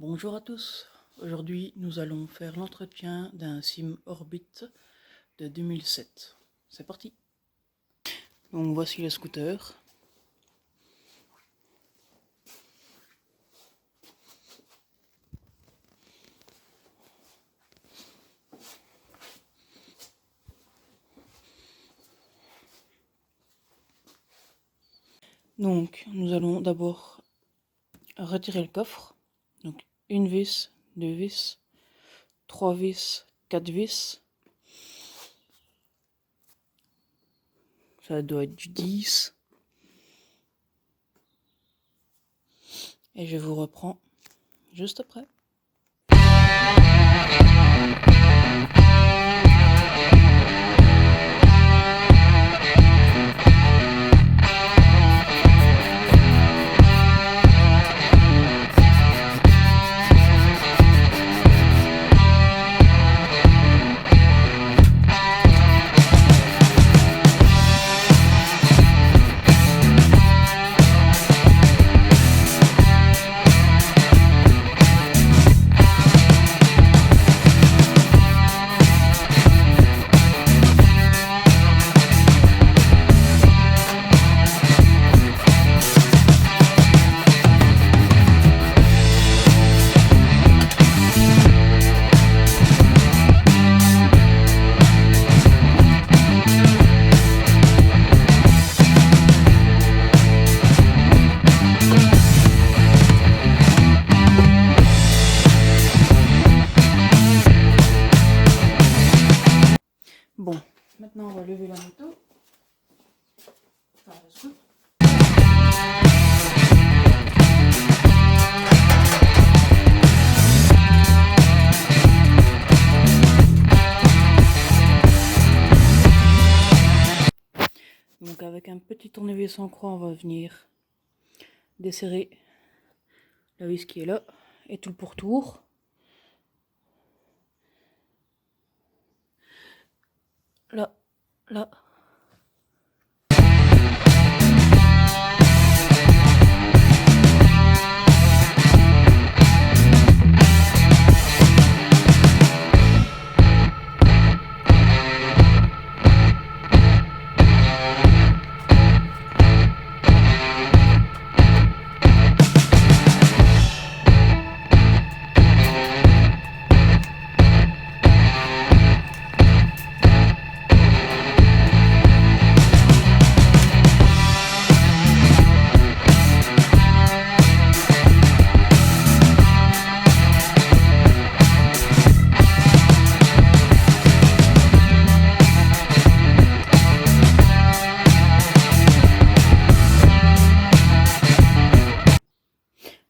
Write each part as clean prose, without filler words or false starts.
Bonjour à tous, aujourd'hui nous allons faire l'entretien d'un Sim Orbit de 2007. C'est parti. Donc voici le scooter. Donc nous allons d'abord retirer le coffre. Donc une vis, deux vis, trois vis, quatre vis. Ça doit être du 10. Et je vous reprends juste après. Bon, maintenant on va lever la moto. Enfin, le scooter. Donc avec un petit tournevis en croix, on va venir desserrer la vis qui est là et tout le pourtour. Là, là.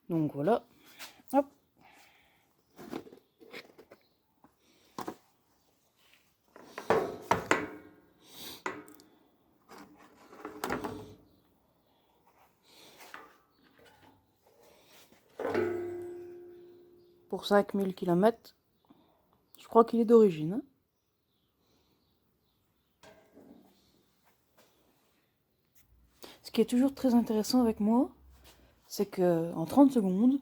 Donc voilà, hop. Pour 5000 km, je crois qu'il est d'origine. Hein. Ce qui est toujours très intéressant avec moi, c'est que en 30 secondes,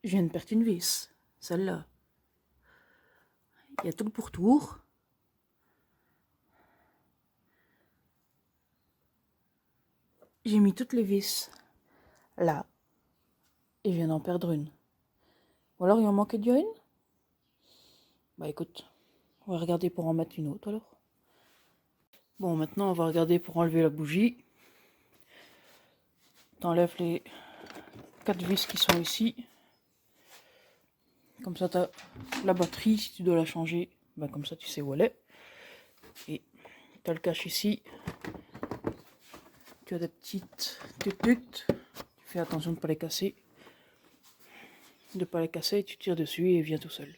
je viens de perdre une vis, celle-là. Il y a tout le pourtour. J'ai mis toutes les vis là. Et je viens d'en perdre une. Ou alors il en manquait déjà une? Bah écoute, on va regarder pour en mettre une autre alors. Bon, maintenant on va regarder pour enlever la bougie. T'enlèves les 4 vis qui sont ici. Comme ça t'as la batterie, si tu dois la changer, bah comme ça tu sais où elle est. Et t'as le cache ici. Tu as des petites tututes. Fais attention de ne pas les casser. De ne pas les casser, tu tires dessus et il vient tout seul.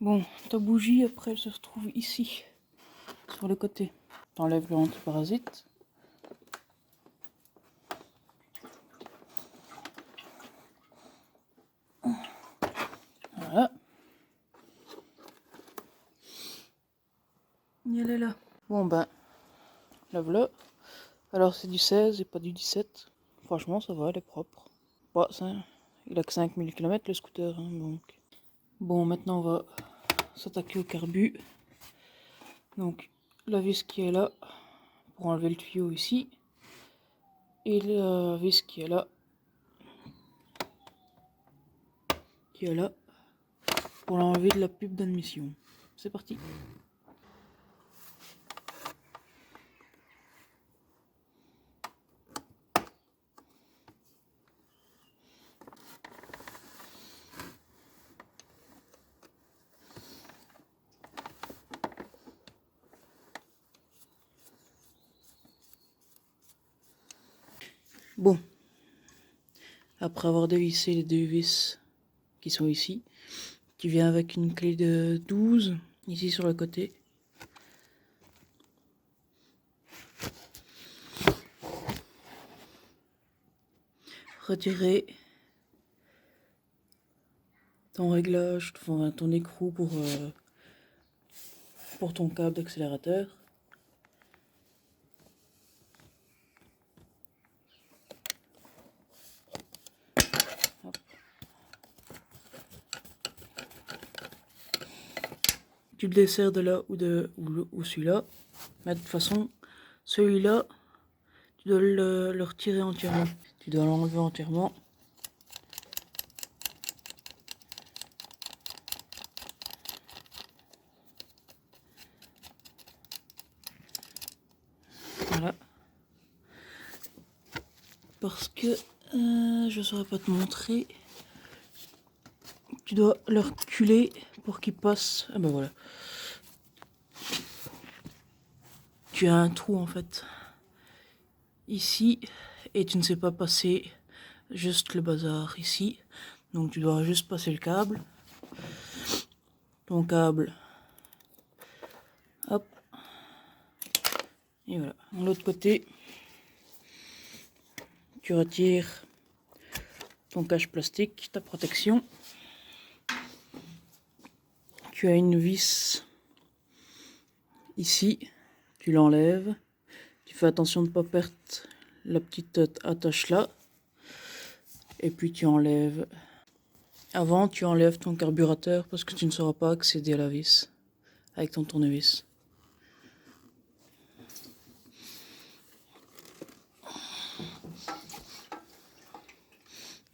Bon, ta bougie après elle se retrouve ici, sur le côté. T'enlèves le antiparasite. Voilà. Et elle est là. Bon ben, la voilà. Alors c'est du 16 et pas du 17. Franchement ça va, elle est propre. Bon, ça, il a que 5000 km le scooter. Hein, donc. Bon, maintenant on va s'attaquer au carbu. Donc la vis qui est là pour enlever le tuyau ici. Et la vis qui est là pour l'enlever de la pub d'admission. C'est parti. Bon, après avoir dévissé les deux vis qui sont ici, qui vient avec une clé de 12 ici sur le côté. Retirer ton réglage, ton écrou pour ton câble d'accélérateur. Tu le desserres de là ou celui-là. Mais de toute façon, celui-là, tu dois le retirer entièrement. Tu dois l'enlever entièrement. Voilà. Parce que je ne saurais pas te montrer. Tu dois le reculer pour qu'il passe. Ah ben voilà. Tu as un trou en fait ici et tu ne sais pas passer juste le bazar ici. Donc tu dois juste passer le câble. Ton câble. Hop. Et voilà. De l'autre côté, tu retires ton cache plastique, ta protection. Tu as une vis ici. Tu l'enlèves. Tu fais attention de ne pas perdre la petite attache là. Et puis tu enlèves. Avant, tu enlèves ton carburateur parce que tu ne sauras pas accéder à la vis avec ton tournevis.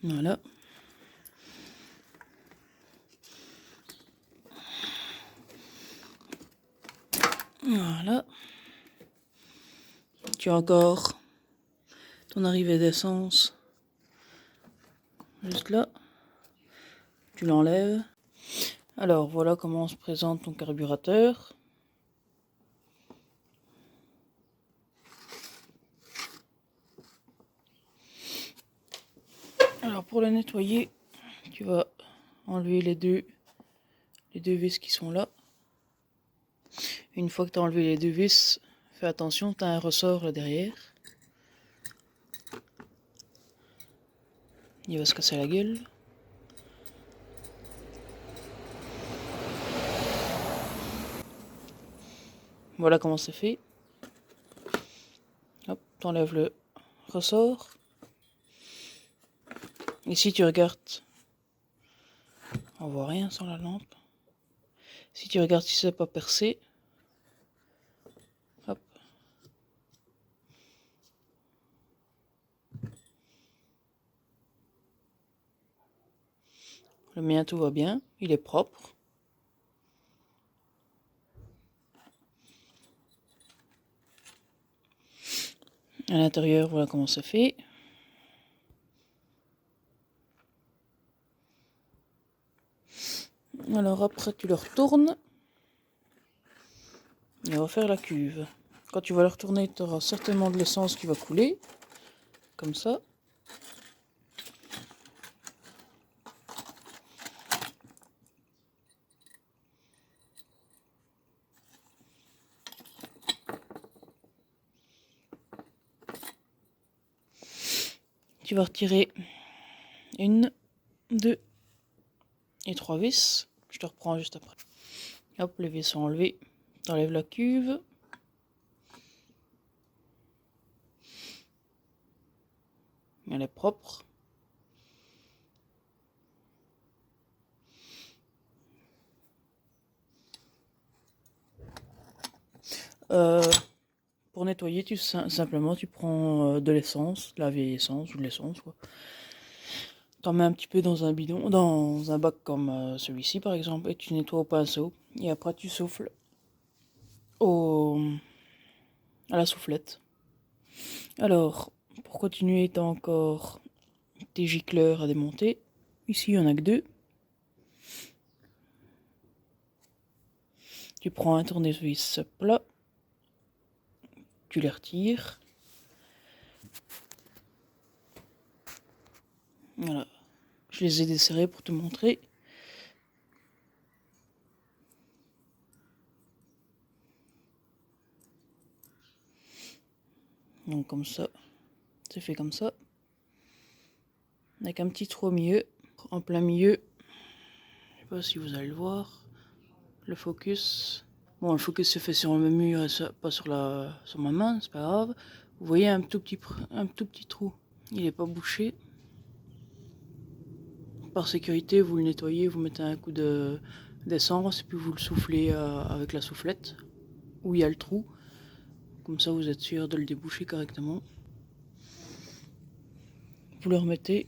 Voilà. Voilà. Tu as encore ton arrivée d'essence juste là. Tu l'enlèves. Alors voilà comment se présente ton carburateur. Alors pour le nettoyer, tu vas enlever les deux vis qui sont là. Une fois que tu as enlevé les deux vis, fais attention, tu as un ressort là derrière. Il va se casser la gueule. Voilà comment c'est fait. Hop, tu enlèves le ressort. Ici tu regardes. On voit rien sans la lampe. Si tu regardes si c'est pas percé. Hop. Le mien tout va bien, il est propre. À l'intérieur, voilà comment ça fait. Alors après tu le retournes et on va faire la cuve. Quand tu vas le retourner, tu auras certainement de l'essence qui va couler, comme ça. tu vas retirer 1, 2 et 3 vis. Je te reprends juste après. Hop, les vis sont enlevées. Tu enlèves la cuve. Elle est propre. Pour nettoyer, simplement tu prends de l'essence, de la vieille essence ou de l'essence, quoi. T'en mets un petit peu dans un bidon, dans un bac comme celui-ci par exemple, et tu nettoies au pinceau. Et après tu souffles à la soufflette. Alors, pour continuer, tu as encore tes gicleurs à démonter. Ici, il n'y en a que 2. Tu prends un tournevis plat, tu les retires. Voilà, je les ai desserrés pour te montrer. Donc comme ça, c'est fait comme ça. Avec un petit trou au milieu, en plein milieu. Je sais pas si vous allez le voir. Le focus. Bon, le focus se fait sur le même mur et pas sur ma main, c'est pas grave. Vous voyez un tout petit trou. Il n'est pas bouché. Par sécurité, vous le nettoyez, vous mettez un coup d'essence et puis vous le soufflez avec la soufflette où il y a le trou. Comme ça, vous êtes sûr de le déboucher correctement. Vous le remettez.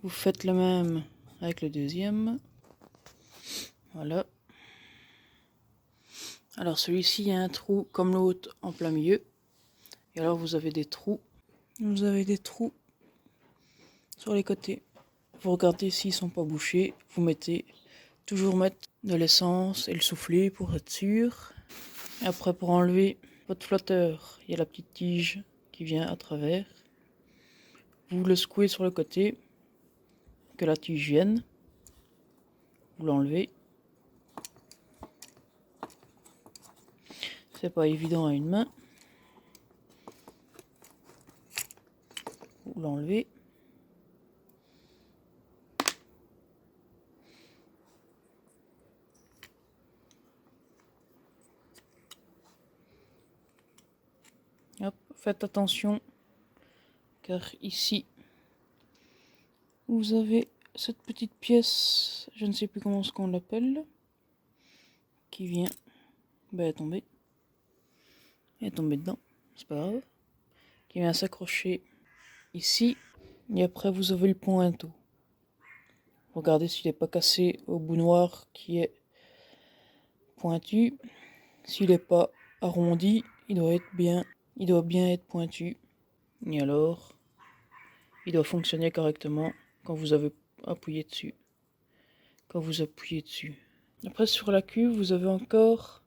Vous faites le même avec le deuxième. Voilà. Alors celui-ci, il y a un trou comme l'autre en plein milieu. Et alors vous avez des trous. Vous avez des trous sur les côtés. Vous regardez s'ils sont pas bouchés. Vous mettez toujours mettre de l'essence et le souffler pour être sûr. Et après, pour enlever votre flotteur, il y a la petite tige qui vient à travers. Vous le secouez sur le côté, que la tige vienne. Vous l'enlevez. C'est pas évident à une main. Vous l'enlevez. Hop, faites attention, car ici, vous avez cette petite pièce, je ne sais plus comment on l'appelle, qui vient, elle est tombée dedans, c'est pas grave, qui vient s'accrocher ici, et après vous avez le pointeau. Regardez s'il n'est pas cassé au bout noir qui est pointu. S'il n'est pas arrondi, il doit bien être pointu. Et alors, il doit fonctionner correctement quand vous avez appuyé dessus. Après, sur la cuve, vous avez encore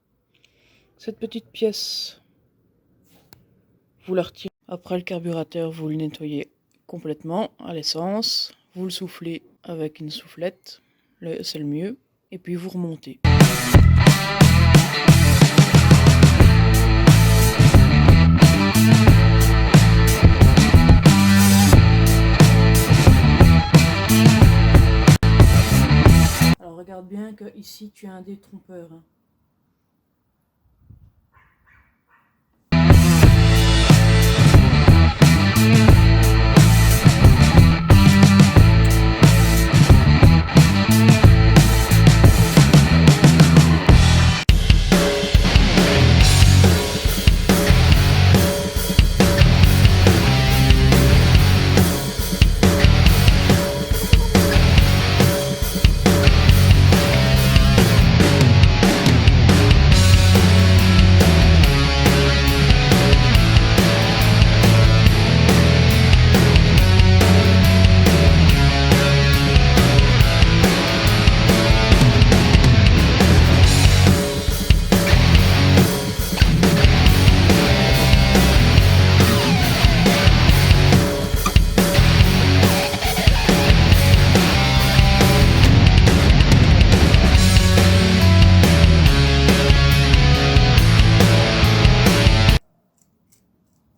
cette petite pièce. Vous la retirez. Après le carburateur, vous le nettoyez complètement à l'essence. Vous le soufflez avec une soufflette, c'est le mieux. Et puis vous remontez. Alors regarde bien que ici tu as un détrompeur.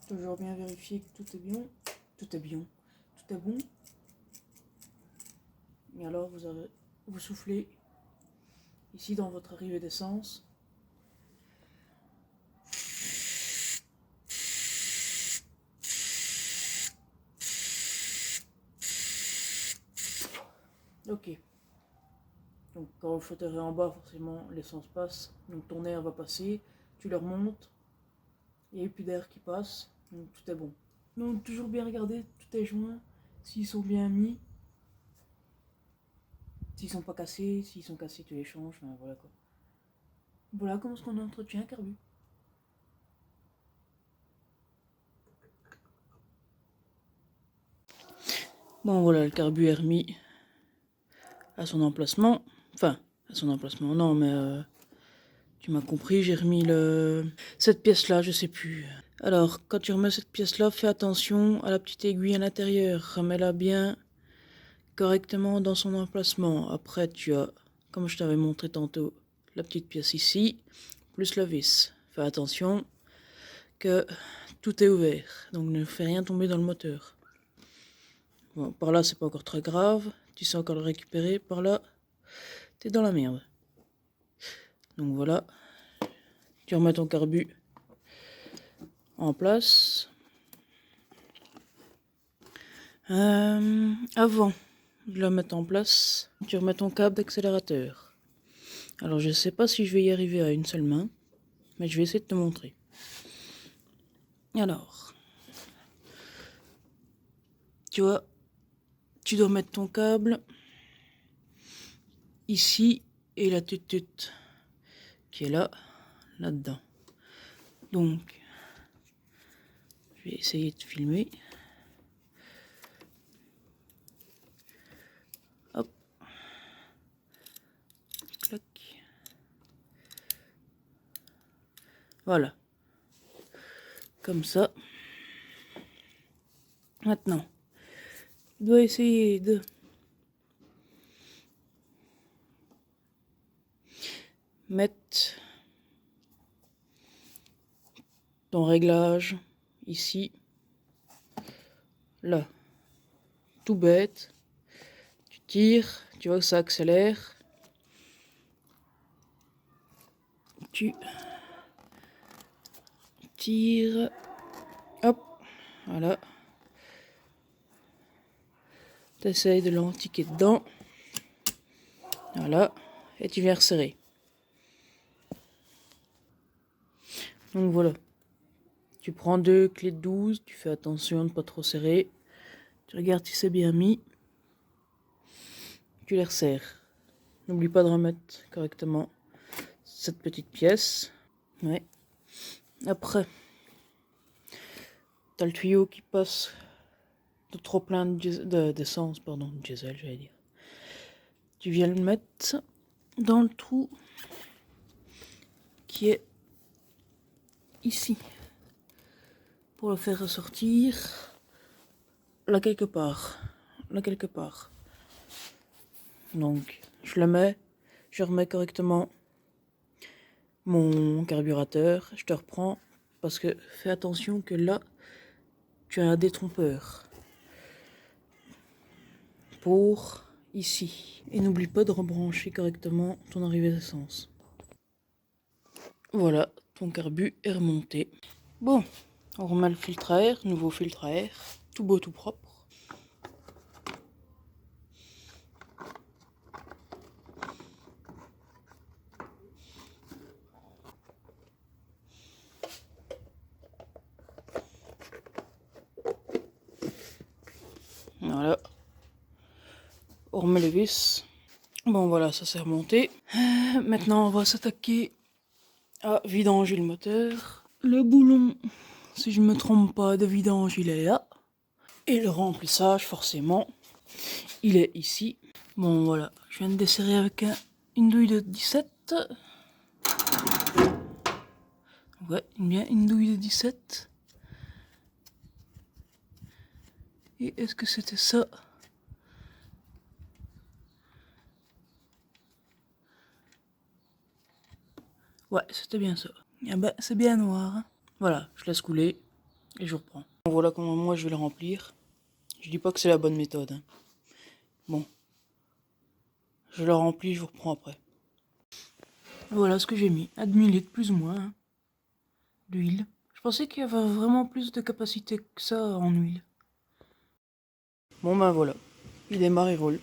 Toujours bien vérifier que tout est bien. Tout tout est bon. Et alors vous soufflez ici dans votre arrivée d'essence. Ok. Donc quand le flotteur est en bas, forcément l'essence passe. Donc ton air va passer, tu le remontes. Il n'y a plus d'air qui passe, donc tout est bon. Donc toujours bien regarder tous tes joints, s'ils sont bien mis. S'ils sont pas cassés, s'ils sont cassés tu les changes, enfin, voilà quoi. Voilà comment est-ce qu'on entretient un carbu. Bon voilà, le carbu est remis à son emplacement. Enfin, à son emplacement, non mais tu m'as compris, j'ai remis cette pièce là, je sais plus. Alors, quand tu remets cette pièce là, fais attention à la petite aiguille à l'intérieur. Remets-la bien correctement dans son emplacement. Après, tu as, comme je t'avais montré tantôt, la petite pièce ici, plus la vis. Fais attention que tout est ouvert, donc ne fais rien tomber dans le moteur. Bon, par là, c'est pas encore très grave. Tu sais encore le récupérer. Par là, t'es dans la merde. Donc voilà. Tu remets ton carbu en place. Avant de la mettre en place, tu remets ton câble d'accélérateur. Alors je sais pas si je vais y arriver à une seule main, mais je vais essayer de te montrer. Alors, tu vois, tu dois mettre ton câble ici et la tutute qui est là, là-dedans. Donc, je vais essayer de filmer. Hop. Clac. Voilà. Comme ça. Maintenant, tu dois essayer de mettre ton réglage ici, là. Tout bête. Tu tires, tu vois que ça accélère. Tu tires. Hop. Voilà. Tu essayes de l'entiquer dedans. Voilà. Et tu viens resserrer. Donc voilà. Tu prends 2 clés de 12. Tu fais attention de ne pas trop serrer. Tu regardes si c'est bien mis. Tu les resserres. N'oublie pas de remettre correctement cette petite pièce. Ouais. Après, tu as le tuyau qui passe de trop plein d'essence, pardon, de diesel, j'allais dire. Tu viens le mettre dans le trou qui est ici pour le faire ressortir là quelque part. Là quelque part. Donc, je le mets, je remets correctement mon carburateur, je te reprends parce que fais attention que là, tu as un détrompeur pour ici. Et n'oublie pas de rebrancher correctement ton arrivée d'essence. Voilà, ton carbu est remonté. Bon, on remet le filtre à air, nouveau filtre à air, tout beau, tout propre. Voilà. On remet les vis. Bon voilà, ça s'est remonté. Maintenant, on va s'attaquer à vidanger le moteur. Le boulon, si je ne me trompe pas, de vidange, il est là. Et le remplissage, forcément, il est ici. Bon voilà, je viens de desserrer avec une douille de 17. Ouais, bien une douille de 17. Et est-ce que c'était ça? Ouais, c'était bien ça. Ah bah, c'est bien noir. Hein. Voilà, je laisse couler et je reprends. Voilà comment moi je vais le remplir. Je dis pas que c'est la bonne méthode, hein. Bon. Je le remplis, je vous reprends après. Voilà ce que j'ai mis. À demi-litre plus ou moins, hein, d'huile. Je pensais qu'il y avait vraiment plus de capacité que ça en huile. Bon ben voilà. Il démarre et roule.